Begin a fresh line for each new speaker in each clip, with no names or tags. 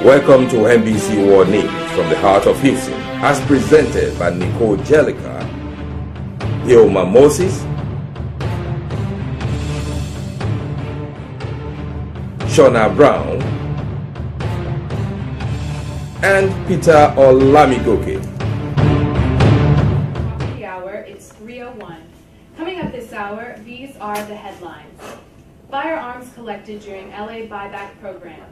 Welcome to NBC World News from the heart of Houston, as presented by Nicole Jellica, Hilma Moses, Shona Brown, and Peter Olamigoke.
The hour, it's 3:01. Coming up this hour, these are the headlines. Firearms collected during LA buyback program.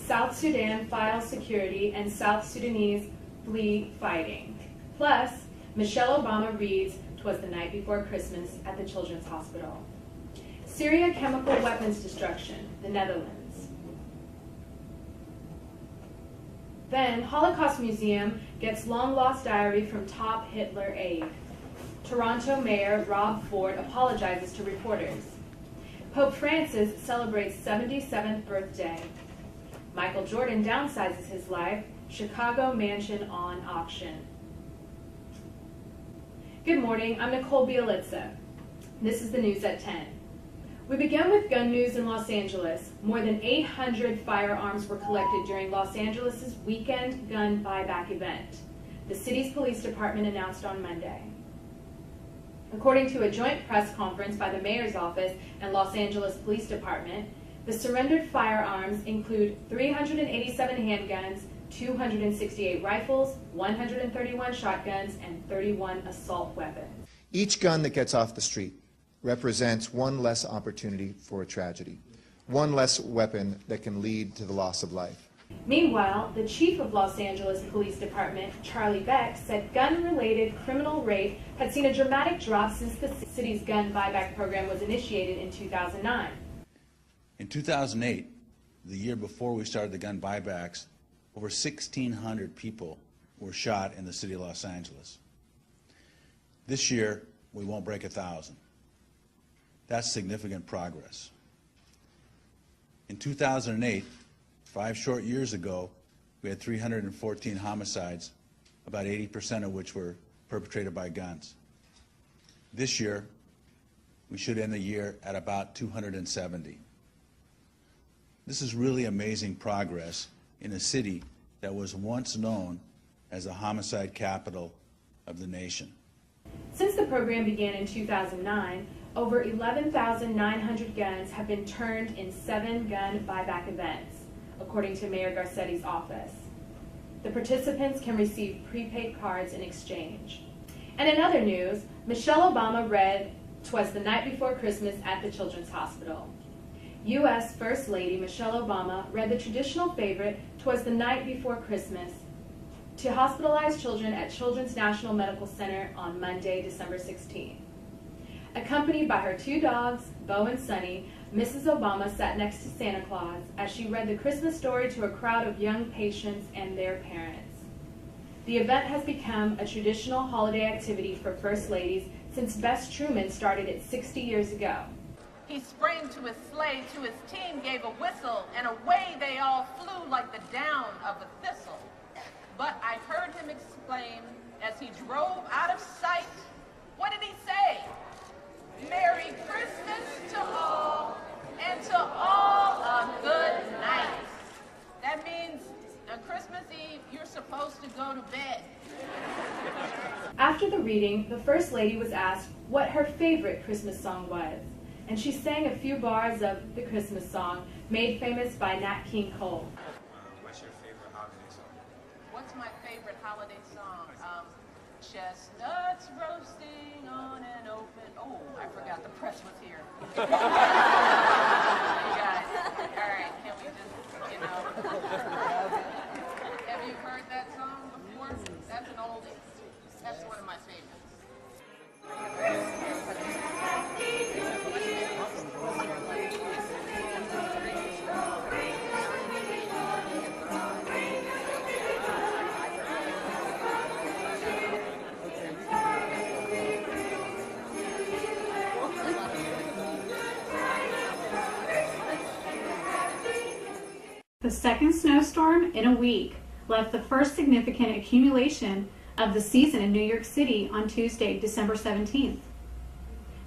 South Sudan files security and South Sudanese flee fighting. Plus, Michelle Obama reads "'Twas the Night Before Christmas" at the Children's Hospital. Syria chemical weapons destruction, the Netherlands. Then, Holocaust Museum gets long-lost diary from top Hitler aide. Toronto Mayor Rob Ford apologizes to reporters. Pope Francis celebrates 77th birthday. Michael Jordan downsizes his life. Chicago mansion on auction. Good morning, I'm Nicole Bielitsa. This is the news at 10. We begin with gun news in Los Angeles. More than 800 firearms were collected during Los Angeles' weekend gun buyback event, the city's police department announced on Monday. According to a joint press conference by the mayor's office and Los Angeles Police Department, the surrendered firearms include 387 handguns, 268 rifles, 131 shotguns, and 31 assault weapons.
Each gun that gets off the street represents one less opportunity for a tragedy, one less weapon that can lead to the loss of life.
Meanwhile, the chief of Los Angeles Police Department, Charlie Beck, said gun-related criminal rate had seen a dramatic drop since the city's gun buyback program was initiated in 2009.
In 2008, the year before we started the gun buybacks, over 1,600 people were shot in the city of Los Angeles. This year, we won't break 1,000. That's significant progress. In 2008, 5 short years ago, we had 314 homicides, about 80% of which were perpetrated by guns. This year, we should end the year at about 270. This is really amazing progress in a city that was once known as the homicide capital of the nation.
Since the program began in 2009, over 11,900 guns have been turned in 7 gun buyback events, according to Mayor Garcetti's office. The participants can receive prepaid cards in exchange. And in other news, Michelle Obama read "'Twas the Night Before Christmas" at the Children's Hospital. U.S. First Lady Michelle Obama read the traditional favorite "'Twas the Night Before Christmas" to hospitalized children at Children's National Medical Center on Monday, December 16. Accompanied by her 2 dogs, Bo and Sunny, Mrs. Obama sat next to Santa Claus as she read the Christmas story to a crowd of young patients and their parents. The event has become a traditional holiday activity for First Ladies since Bess Truman started it 60 years ago.
He sprang to his sleigh, to his team gave a whistle, and away they all flew like the down of a thistle. But I heard him exclaim as he drove out of sight, what did he say? Merry Christmas to all, and to all a good night. That means on Christmas Eve, you're supposed to go to bed.
After the reading, the First Lady was asked what her favorite Christmas song was, and she sang a few bars of the Christmas song made famous by Nat King Cole.
What's your favorite holiday song?
What's my favorite holiday song? Chestnuts roasting on an open... Oh, I forgot the press was here. You guys, all right, can we just, Have you heard that song before? That's an oldie. That's one of my favorites.
The second snowstorm in a week left the first significant accumulation of the season in New York City on Tuesday, December 17th.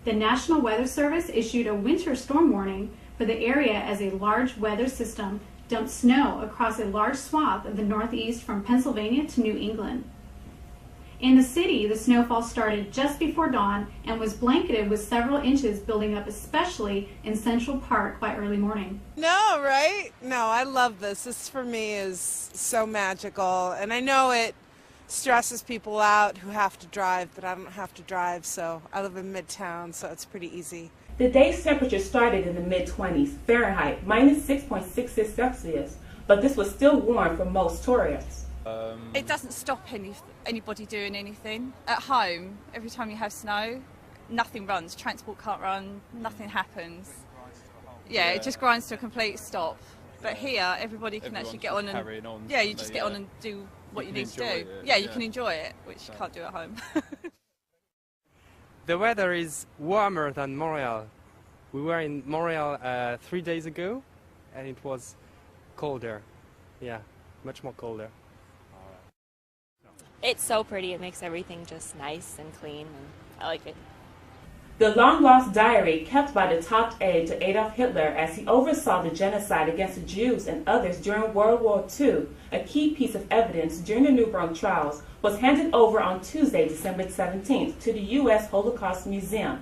The National Weather Service issued a winter storm warning for the area as a large weather system dumped snow across a large swath of the Northeast from Pennsylvania to New England. In the city, the snowfall started just before dawn and was blanketed with several inches building up, especially in Central Park by early morning.
No, right? No, I love this. This for me is so magical, and I know it stresses people out who have to drive, but I don't have to drive, so I live in Midtown, so it's pretty easy.
The day's temperature started in the mid-20s Fahrenheit, minus 6.66 Celsius, but this was still warm for most tourists.
It doesn't stop anybody doing anything. At home, every time you have snow, nothing runs. Transport can't run, nothing happens. Yeah, it just grinds to a complete stop. But here, everybody can actually get on and yeah, you just get on and do what you need to do. Yeah, you can enjoy it, which you can't do at home.
The weather is warmer than Montreal. We were in Montreal 3 days ago, and it was colder. Yeah, much more colder.
It's so pretty. It makes everything just nice and clean, and I like it.
The long-lost diary kept by the top aide to Adolf Hitler as he oversaw the genocide against the Jews and others during World War II, a key piece of evidence during the Nuremberg trials, was handed over on Tuesday, December 17th, to the U.S. Holocaust Museum.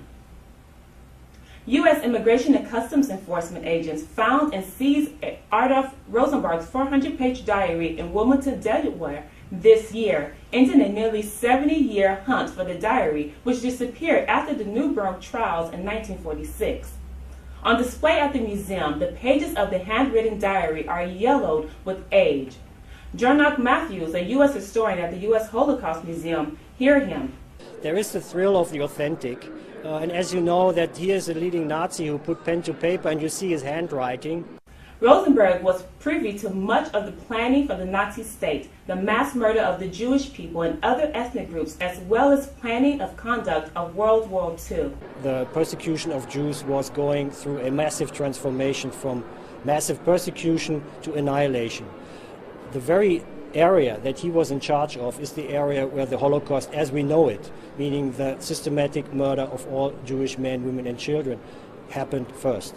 U.S. Immigration and Customs Enforcement agents found and seized Adolf Rosenberg's 400-page diary in Wilmington, Delaware, this year, ending a nearly 70-year hunt for the diary, which disappeared after the Nuremberg trials in 1946. On display at the museum, the pages of the handwritten diary are yellowed with age. Jarnock Matthews, a U.S. historian at the U.S. Holocaust Museum, hear him.
There is the thrill of the authentic, and as you know, that he is a leading Nazi who put pen to paper, and you see his handwriting.
Rosenberg was privy to much of the planning for the Nazi state, the mass murder of the Jewish people and other ethnic groups, as well as planning of conduct of World War II.
The persecution of Jews was going through a massive transformation from massive persecution to annihilation. The very area that he was in charge of is the area where the Holocaust, as we know it, meaning the systematic murder of all Jewish men, women, and children, happened first.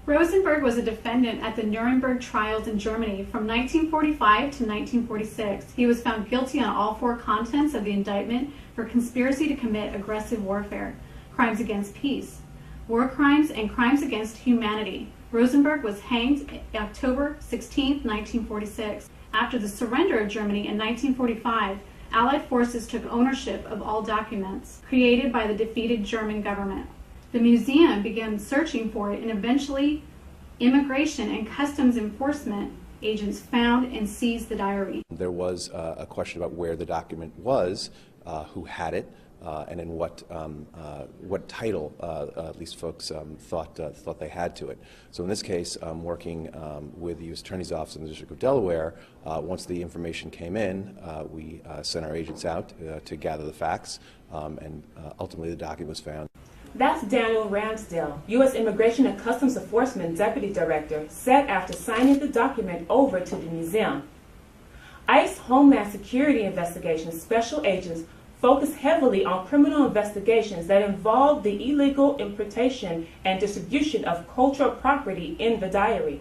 Rosenberg was a defendant at the Nuremberg trials in Germany from 1945 to 1946. He was found guilty on all four contents of the indictment for conspiracy to commit aggressive warfare, crimes against peace, war crimes, and crimes against humanity. Rosenberg was hanged October 16, 1946. After the surrender of Germany in 1945, Allied forces took ownership of all documents created by the defeated German government. The museum began searching for it, and eventually Immigration and Customs Enforcement agents found and seized the diary.
There was a question about where the document was, who had it, and in what title at least folks thought they had to it. So in this case, working with the U.S. Attorney's Office in the District of Delaware, once the information came in, we sent our agents out to gather the facts, and ultimately the document was found.
That's Daniel Ramsdale, U.S. Immigration and Customs Enforcement Deputy Director, said after signing the document over to the museum. ICE Homeland Security Investigations special agents focus heavily on criminal investigations that involve the illegal importation and distribution of cultural property in the diary.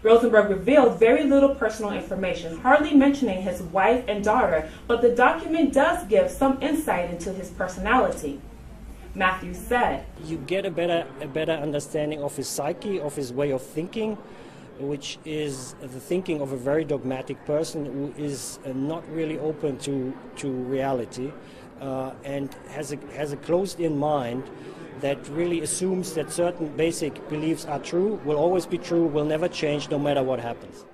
Rosenberg revealed very little personal information, hardly mentioning his wife and daughter, but the document does give some insight into his personality. Matthews said,
"You get a better understanding of his psyche, of his way of thinking, which is the thinking of a very dogmatic person who is not really open to reality and has a closed-in mind that really assumes that certain basic beliefs are true, will always be true, will never change no matter what happens."